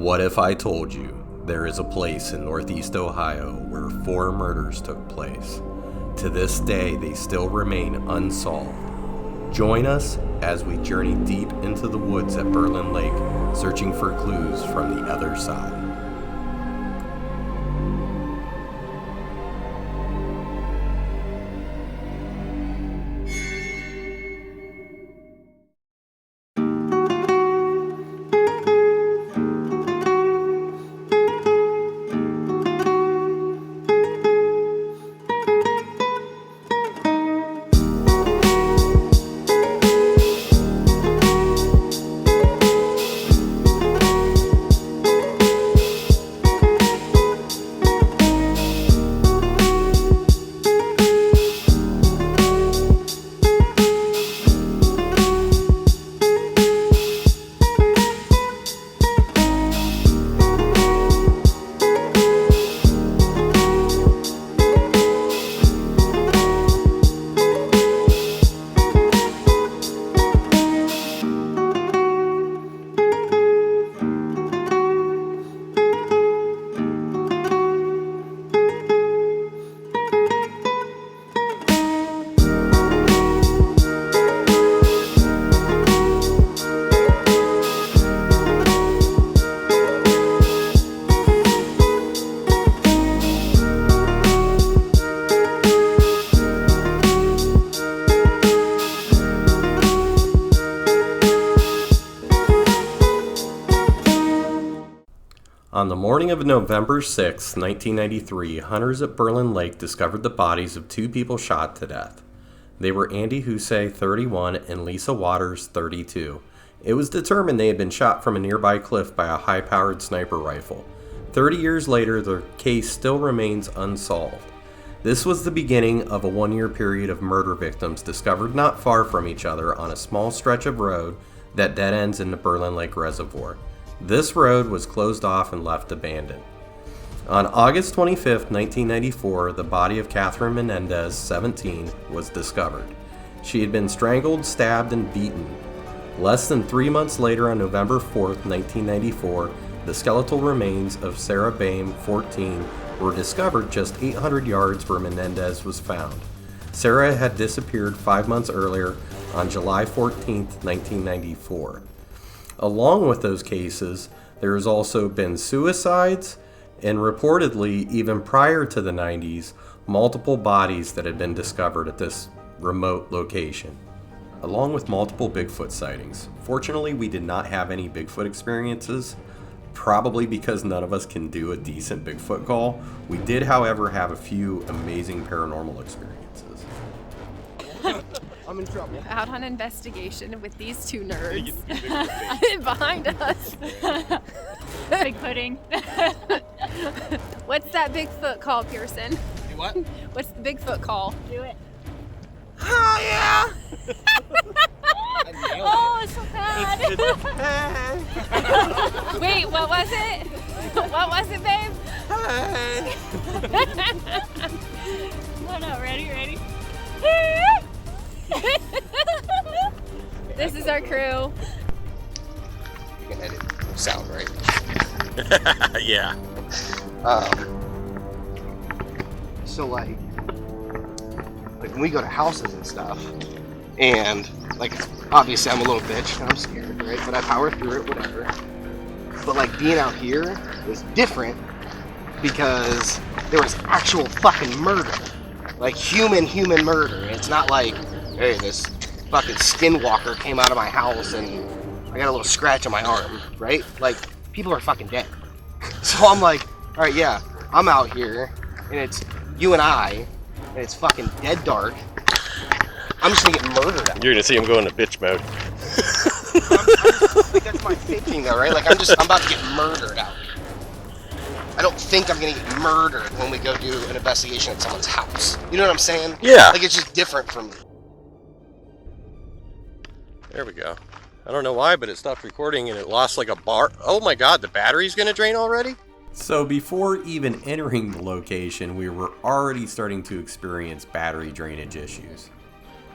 What if I told you there is a place in Northeast Ohio where 4 murders took place? To this day, they still remain unsolved. Join us as we journey deep into the woods at Berlin Lake, searching for clues from the other side. On the morning of November 6, 1993, hunters at Berlin Lake discovered the bodies of 2 people shot to death. They were Andy Husse, 31, and Lisa Waters, 32. It was determined they had been shot from a nearby cliff by a high-powered sniper rifle. 30 years later, the case still remains unsolved. This was the beginning of a 1-year period of murder victims discovered not far from each other on a small stretch of road that dead ends in the Berlin Lake Reservoir. This road was closed off and left abandoned. On August 25, 1994, the body of Catherine Menendez, 17, was discovered. She had been strangled, stabbed, and beaten. Less than 3 months later, on November 4, 1994, the skeletal remains of Sarah Boehm, 14, were discovered just 800 yards where Menendez was found. Sarah had disappeared 5 months earlier on July 14, 1994. Along with those cases, there has also been suicides, and reportedly, even prior to the 90s, multiple bodies that had been discovered at this remote location, along with multiple Bigfoot sightings. Fortunately, we did not have any Bigfoot experiences, probably because none of us can do a decent Bigfoot call. We did, however, have a few amazing paranormal experiences. I'm in trouble. Out on investigation with these 2 nerds behind us. Big pudding. What's that Bigfoot call, Pearson? Do what? What's the Bigfoot call? Do it. Oh, yeah! Oh, it's so bad. Wait, what was it? What was it, babe? No, ready? This is our crew. You can edit sound, right? Yeah. So like when we go to houses and stuff, and like obviously I'm a little bitch and I'm scared, right? But I power through it, whatever. But like being out here is different because there was actual fucking murder. Like human murder. It's not like, hey, this fucking skinwalker came out of my house and I got a little scratch on my arm, right? Like, people are fucking dead. So I'm like, alright, yeah, I'm out here and it's you and I, and it's fucking dead dark. I'm just gonna get murdered out. You're gonna see him go into bitch mode. Like, that's my thinking though, right? Like I'm about to get murdered out here. I don't think I'm gonna get murdered when we go do an investigation at someone's house. You know what I'm saying? Yeah. Like it's just different from. There we go. I don't know why, but it stopped recording and it lost like a bar. Oh my god, the battery's gonna drain already? So before even entering the location, we were already starting to experience battery drainage issues.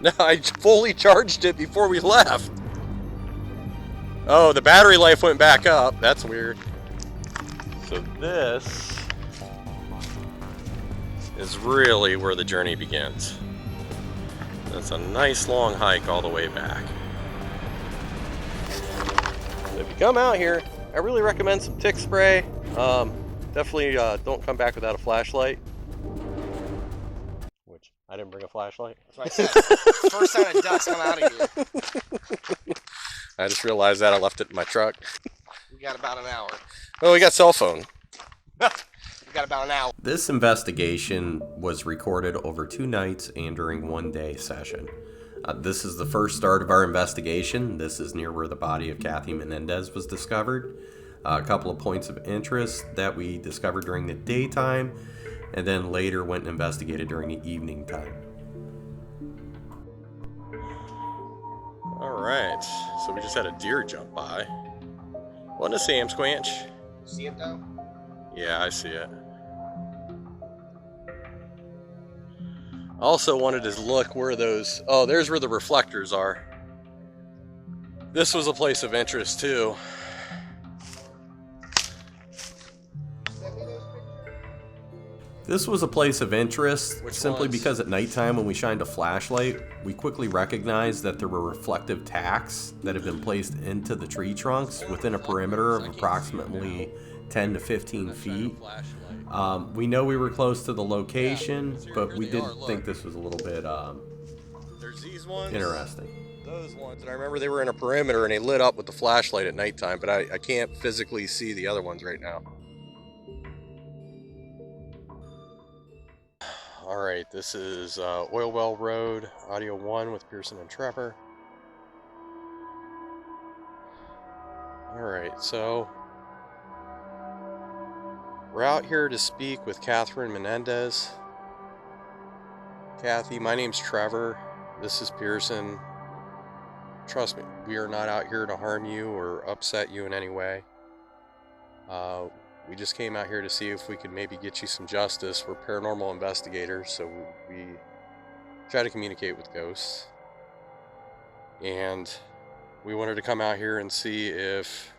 No, I fully charged it before we left. Oh, the battery life went back up. That's weird. So this is really where the journey begins. That's a nice long hike all the way back. So if you come out here, I really recommend some tick spray. Definitely don't come back without a flashlight. Which, I didn't bring a flashlight. That's what I said. First sign of dust, come out of here. I just realized that I left it in my truck. We got about an hour. Oh, we got cell phone. We got about an hour. This investigation was recorded over 2 nights and during 1 day session. This is the first start of our investigation. This is near where the body of Kathy Menendez was discovered. A couple of points of interest that we discovered during the daytime, and then later went and investigated during the evening time. Alright, so we just had a deer jump by. Wasn't a Sam Squanch. See it though? Yeah, I see it. Also wanted to look where those... Oh, there's where the reflectors are. This was a place of interest too. This was a place of interest simply because at nighttime when we shined a flashlight, we quickly recognized that there were reflective tacks that had been placed into the tree trunks within a perimeter of approximately 10 to 15 feet. We know we were close to the location, but we did think this was a little bit interesting. Those ones, and I remember they were in a perimeter and they lit up with the flashlight at nighttime, but I can't physically see the other ones right now. Alright, this is Oil Well Road, Audio 1 with Pearson and Trevor. Alright, so we're out here to speak with Catherine Menendez. Kathy, my name's Trevor. This is Pearson. Trust me, we are not out here to harm you or upset you in any way. We just came out here to see if we could maybe get you some justice. We're paranormal investigators, so we try to communicate with ghosts. And we wanted to come out here and see if...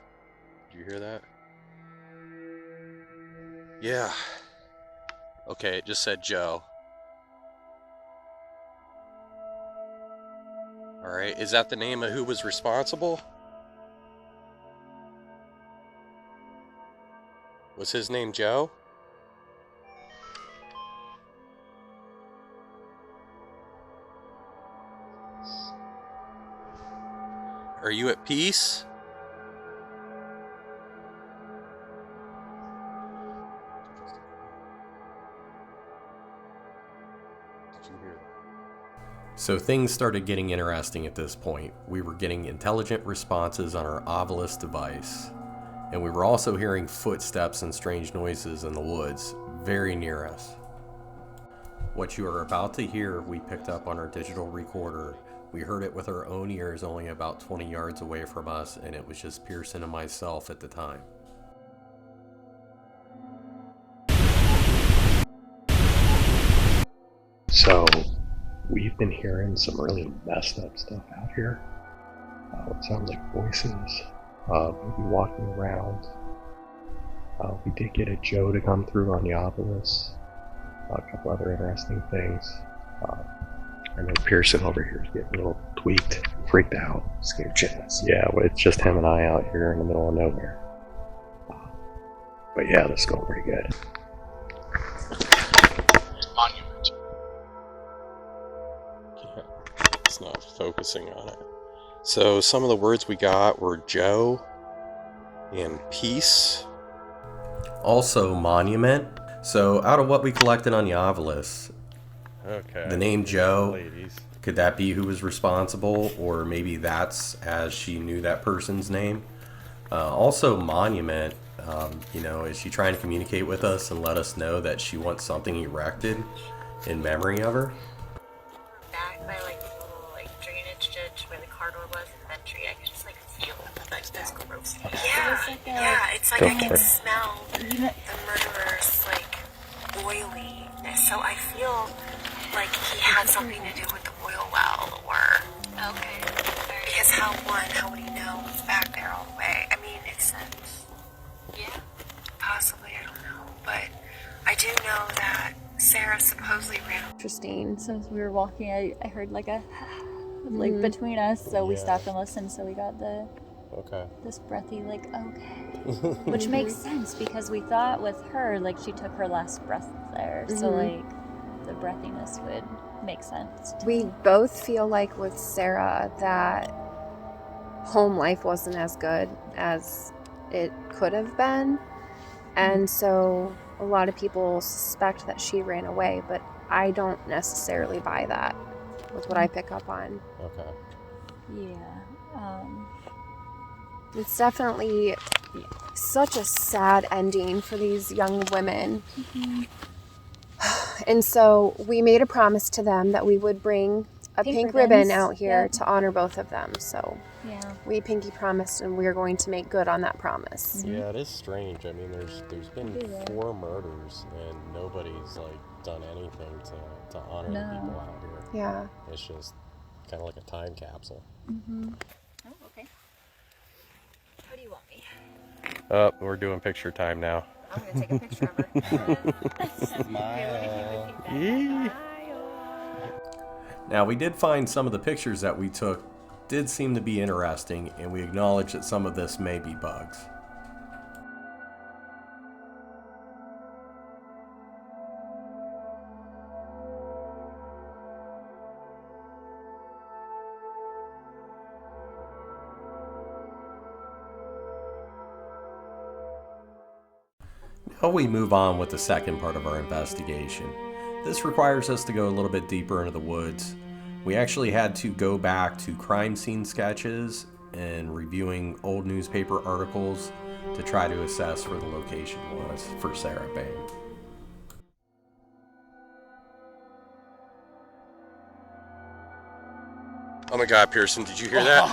Did you hear that? Yeah. Okay, it just said Joe. Alright, is that the name of who was responsible? Was his name Joe? Are you at peace? Did you hear that? So things started getting interesting at this point. We were getting intelligent responses on our Ovilus device. And we were also hearing footsteps and strange noises in the woods very near us. What you are about to hear, we picked up on our digital recorder. We heard it with our own ears only about 20 yards away from us, and it was just Pearson and myself at the time. So, we've been hearing some really messed up stuff out here. It sounds like voices. Maybe walking around. We did get a Joe to come through on the Ovilus. A couple other interesting things. I know Pearson over here is getting a little tweaked, freaked out, scared shitless. Yeah, well, it's just him and I out here in the middle of nowhere. But yeah, this is going pretty good. Monument. It's not focusing on it. So some of the words we got were Joe and peace. Also monument. So out of what we collected on the Ovilus, okay, the name Joe, could that be who was responsible? Or maybe that's as she knew that person's name. Also monument, is she trying to communicate with us and let us know that she wants something erected in memory of her? Back by the little drainage ditch where the car door was in the entry, I could just feel that's gross. Yeah, it's like I can smell the murderer's oiliness. So I feel like he had something to do with the oil well, or because how would he know it's back there all the way? I mean, it makes sense. Yeah, possibly. interesting. So as we were walking, I heard like a like between us, so we stopped and listened. So we got this breathy like okay, which makes sense because we thought with her like she took her last breath there, so like the breathiness would make sense. We both feel like with Sarah that home life wasn't as good as it could have been, and so a lot of people suspect that she ran away, but I don't necessarily buy that with what I pick up on. Okay. Yeah. It's definitely such a sad ending for these young women. And so we made a promise to them that we would bring a pink ribbon out here to honor both of them. So we pinky promised, and we're going to make good on that promise. Yeah, it is strange. I mean, there's been 4 murders, and nobody's like done anything to honor the people out here. Yeah. It's just kind of like a time capsule. Oh, okay. What do you want me? Oh, we're doing picture time now. I'm gonna take a picture of her. Smile. Now, we did find some of the pictures that we took did seem to be interesting, and we acknowledge that some of this may be bugs. Now we move on with the second part of our investigation. This requires us to go a little bit deeper into the woods. We actually had to go back to crime scene sketches and reviewing old newspaper articles to try to assess where the location was for Sarah Bain. Oh my God, Pearson, did you hear that?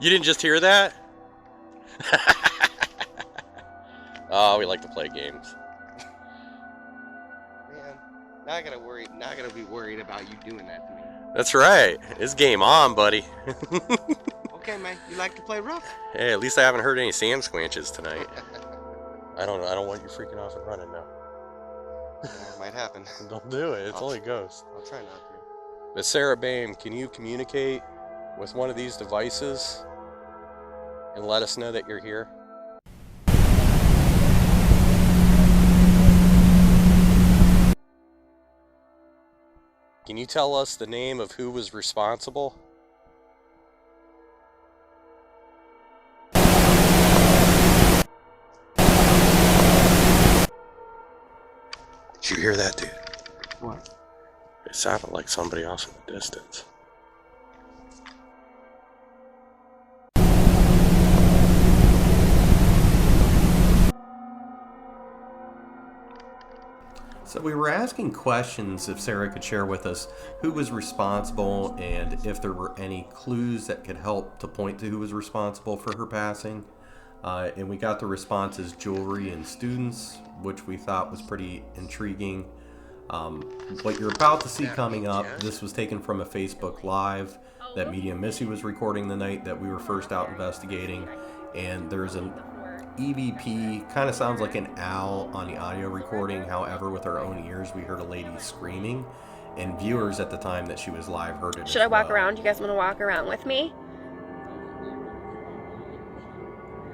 You didn't just hear that? Oh, we like to play games. Man, now I gotta be worried about you doing that to me. That's right. It's game on, buddy. Okay, man, you like to play rough? Hey, at least I haven't heard any sand squanches tonight. I don't want you freaking off and running now. Yeah, it might happen. Don't do it. It's only a ghost. I'll try not to. But Sarah Bain, can you communicate with one of these devices and let us know that you're here? Can you tell us the name of who was responsible? Did you hear that, dude? What? It sounded like somebody else in the distance. So we were asking questions if Sarah could share with us who was responsible and if there were any clues that could help to point to who was responsible for her passing. And we got the responses jewelry and students, which we thought was pretty intriguing. What you're about to see coming up, this was taken from a Facebook Live that Medium Missy was recording the night that we were first out investigating. And there's an EVP, kind of sounds like an owl on the audio recording. However, with our own ears, we heard a lady screaming, and viewers at the time that she was live heard it. Should I walk around? You guys want to walk around with me?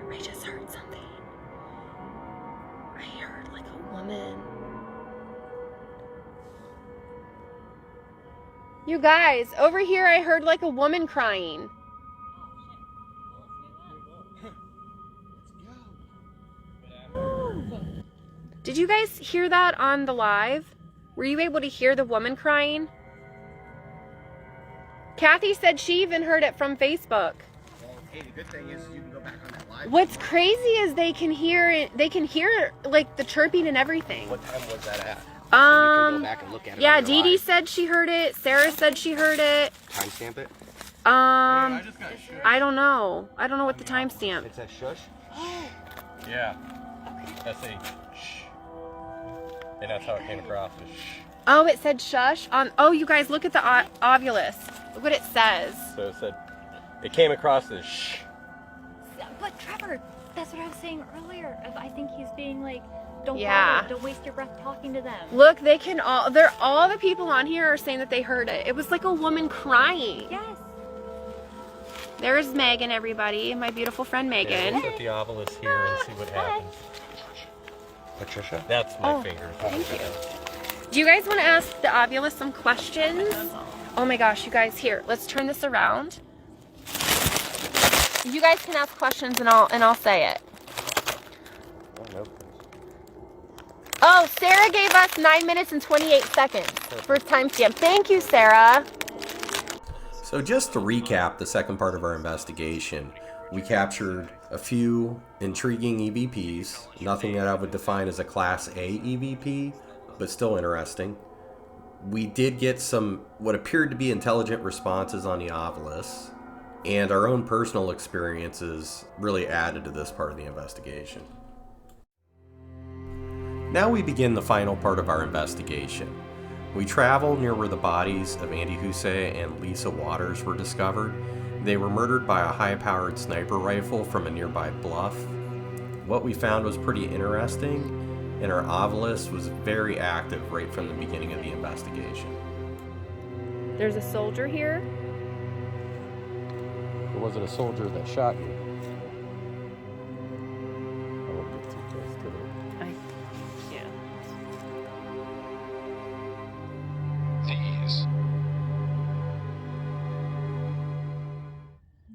I just heard something. I heard like a woman. You guys, over here I heard like a woman crying. Did you guys hear that on the live? Were you able to hear the woman crying? Kathy said she even heard it from Facebook. Well, hey, the good thing is you can go back on that live. What's crazy is they can hear it. They can hear like the chirping and everything. What time was that at? So you can go back and look at it. Yeah, on your Dee Dee live. said she heard it. Sarah said she heard it. Timestamp it. I don't know. I don't know what the timestamp. It says shush. Yeah. That's a shh. And that's how it came across. Shh. Oh, it said shush on. Oh, you guys, look at the ovulus. Look what it says. So it said, it came across as shh. But Trevor, That's what I was saying earlier. I think he's being like, don't bother, don't waste your breath talking to them. Look, all the people on here are saying that they heard it. It was like a woman crying. Yes. There's Megan, everybody. My beautiful friend Megan. We'll put the obelisk here and see what happens. Patricia? That's my finger. Thank you. Do you guys want to ask the obelisk some questions? Oh my gosh, you guys, here, let's turn this around. You guys can ask questions and I'll say it. Oh, nope. Oh, Sarah gave us 9 minutes and 28 seconds for timestamp. Thank you, Sarah. So just to recap the second part of our investigation, we captured a few intriguing EVPs, nothing that I would define as a Class A EVP, but still interesting. We did get some what appeared to be intelligent responses on the obelisk, and our own personal experiences really added to this part of the investigation. Now we begin the final part of our investigation. We traveled near where the bodies of Andy Husay and Lisa Waters were discovered. They were murdered by a high-powered sniper rifle from a nearby bluff. What we found was pretty interesting, and our obelisk was very active right from the beginning of the investigation. There's a soldier here. Or was it a soldier that shot you? I won't get too close to it.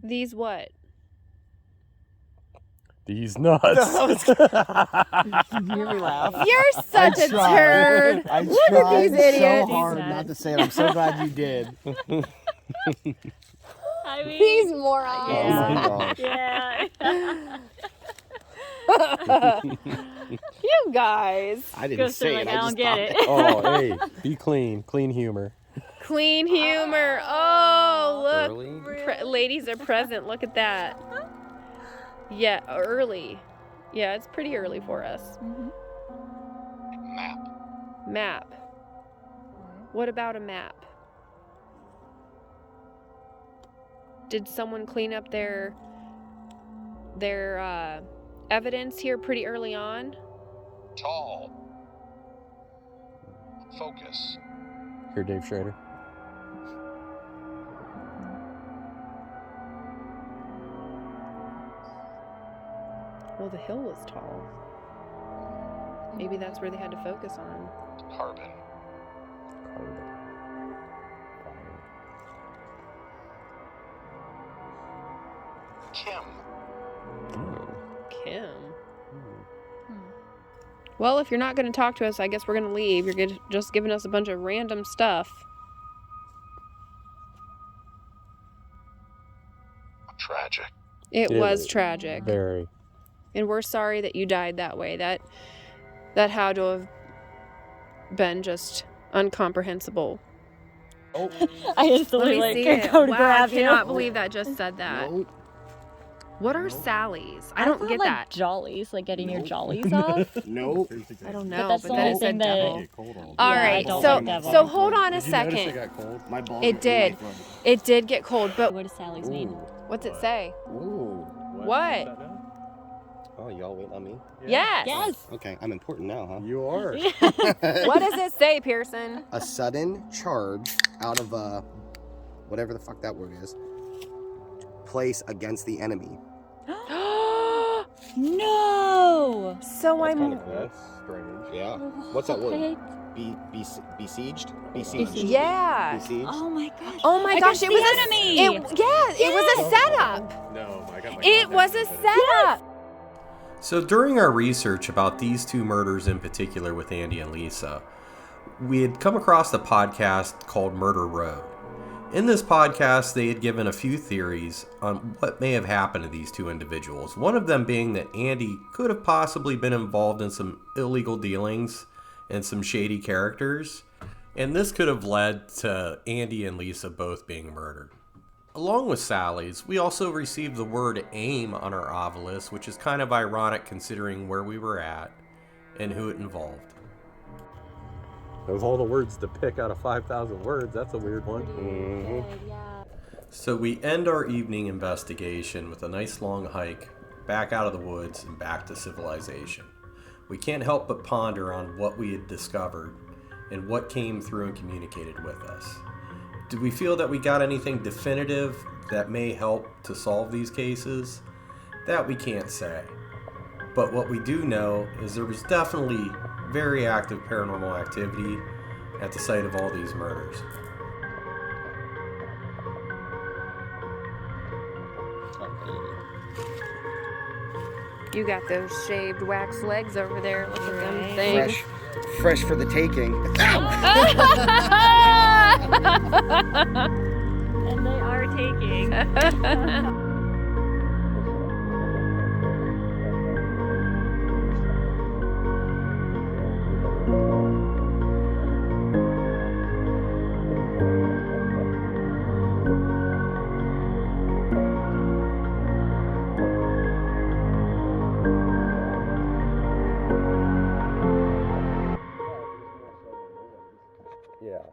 These what? These nuts. You hear me laugh? You're such a turd. I Look at these idiots. so hard not to say it. I'm so glad you did. I mean, These morons. Yeah. You guys. I didn't say like, it. I don't just get thought it. that. Oh, hey, be clean. Clean humor. Clean humor. Oh, look. Early? Ladies are present. Look at that. Yeah, early. Yeah, it's pretty early for us. Map. What about a map? Did someone clean up their evidence here pretty early on? Tall. Focus. Here, Dave Schrader. Well, the hill was tall. Maybe that's where they had to focus on. Carbon. Kim. Kim. Well, if you're not going to talk to us, I guess we're going to leave. You're just giving us a bunch of random stuff. Tragic. It was tragic. Very. And we're sorry that you died that way. That had to have been just incomprehensible. Oh. I instantly Let me see like it. go to Wow, grab I cannot you. believe that just said that. Nope. What are Sally's? I don't thought, get like, that. jollies, like getting your jollies off. Nope. I don't know, that's but the then only it said thing that- devil. All Yeah, I right, don't so like devil. so hold on a Did you notice second. it got cold? My balls It are did. really fun. It did get cold, but What does Sally's mean? what's it say? Ooh. What? Oh, y'all waiting on me? Yes. Yes. Okay, I'm important now, huh? You are. What does it say, Pearson? A sudden charge out of whatever the fuck that word is, place against the enemy. No. So I'm. That's strange. Yeah. What's that word? What? Besieged? Besieged. Yeah. Besieged. Oh my gosh. Oh my gosh! Against It the was enemy. It was a setup. No, I got my It was a setup. So during our research about these two murders in particular with Andy and Lisa, we had come across a podcast called Murder Road. In this podcast, they had given a few theories on what may have happened to these two individuals. One of them being that Andy could have possibly been involved in some illegal dealings and some shady characters, and this could have led to Andy and Lisa both being murdered. Along with Sally's, we also received the word AIM on our obelisk, which is kind of ironic considering where we were at and who it involved. Of all the words to pick out of 5,000 words, that's a weird one. Yeah. So we end our evening investigation with a nice long hike back out of the woods and back to civilization. We can't help but ponder on what we had discovered and what came through and communicated with us. Do we feel that we got anything definitive that may help to solve these cases? That we can't say. But what we do know is there was definitely very active paranormal activity at the site of all these murders. You got those shaved wax legs over there. Look at them things. Fresh for the taking. And they are taking. Yeah.